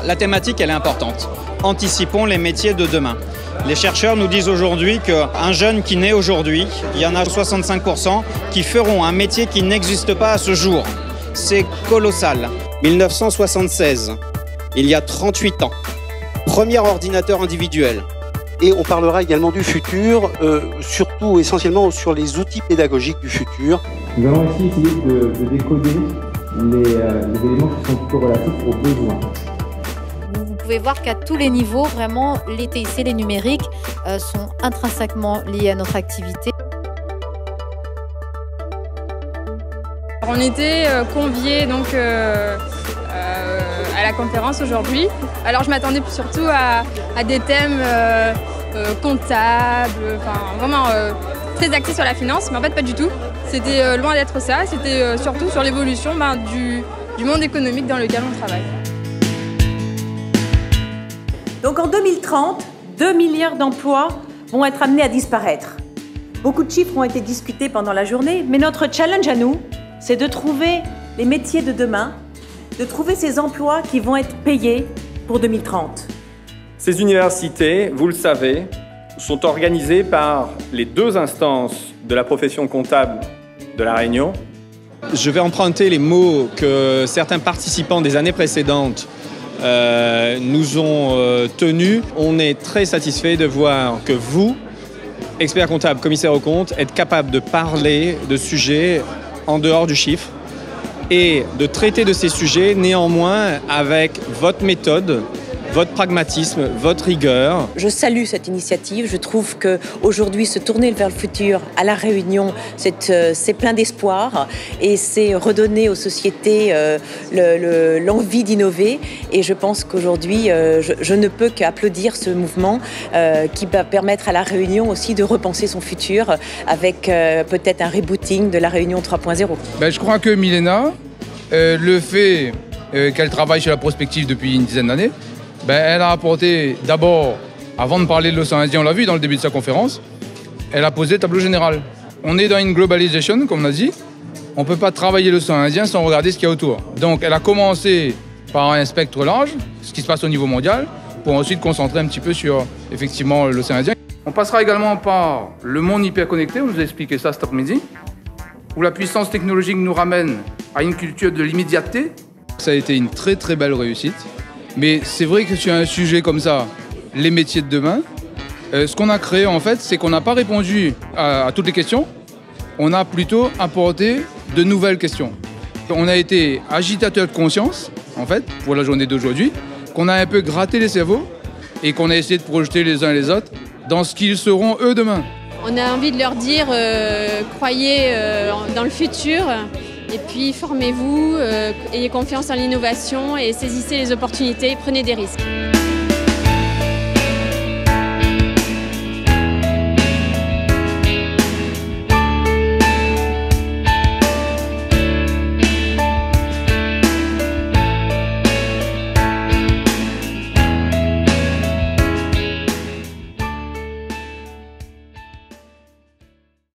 la thématique elle est importante. Anticipons les métiers de demain. Les chercheurs nous disent aujourd'hui qu'un jeune qui naît aujourd'hui, il y en a 65% qui feront un métier qui n'existe pas à ce jour. C'est colossal. 1976, il y a 38 ans, premier ordinateur individuel. Et on parlera également du futur, surtout essentiellement sur les outils pédagogiques du futur. Nous allons ici essayer de décoder les éléments qui sont plutôt relatifs aux besoins. Vous pouvez voir qu'à tous les niveaux, vraiment, les TIC, les numériques sont intrinsèquement liés à notre activité. On était conviés donc à la conférence aujourd'hui. Alors je m'attendais surtout à des thèmes comptables, enfin vraiment très axés sur la finance, mais en fait pas du tout. C'était loin d'être ça, c'était surtout sur l'évolution du monde économique dans lequel on travaille. Donc en 2030, 2 milliards d'emplois vont être amenés à disparaître. Beaucoup de chiffres ont été discutés pendant la journée, mais notre challenge à nous, c'est de trouver les métiers de demain, de trouver ces emplois qui vont être payés pour 2030. Ces universités, vous le savez, sont organisées par les deux instances de la profession comptable de La Réunion. Je vais emprunter les mots que certains participants des années précédentes nous ont tenus. On est très satisfait de voir que vous, experts comptables, commissaires aux comptes, êtes capables de parler de sujets en dehors du chiffre et de traiter de ces sujets néanmoins avec votre méthode, votre pragmatisme, votre rigueur. Je salue cette initiative. Je trouve qu'aujourd'hui, se tourner vers le futur à La Réunion, c'est plein d'espoir et c'est redonner aux sociétés l'envie d'innover. Et je pense qu'aujourd'hui, je ne peux qu'applaudir ce mouvement qui va permettre à La Réunion aussi de repenser son futur avec peut-être un rebooting de La Réunion 3.0. Je crois que Milena, le fait qu'elle travaille sur la prospective depuis une dizaine d'années, elle a apporté d'abord, avant de parler de l'océan Indien, on l'a vu dans le début de sa conférence, elle a posé le tableau général. On est dans une globalisation, comme on a dit. On ne peut pas travailler l'océan Indien sans regarder ce qu'il y a autour. Donc elle a commencé par un spectre large, ce qui se passe au niveau mondial, pour ensuite concentrer un petit peu sur, effectivement, l'océan Indien. On passera également par le monde hyperconnecté, on nous a expliqué ça cet après-midi, où la puissance technologique nous ramène à une culture de l'immédiateté. Ça a été une très très belle réussite. Mais c'est vrai que sur un sujet comme ça, les métiers de demain, ce qu'on a créé en fait, c'est qu'on n'a pas répondu à toutes les questions, on a plutôt apporté de nouvelles questions. On a été agitateur de conscience, en fait, pour la journée d'aujourd'hui, qu'on a un peu gratté les cerveaux et qu'on a essayé de projeter les uns et les autres dans ce qu'ils seront eux demain. On a envie de leur dire croyez dans le futur. Et puis formez-vous, ayez confiance en l'innovation et saisissez les opportunités, prenez des risques.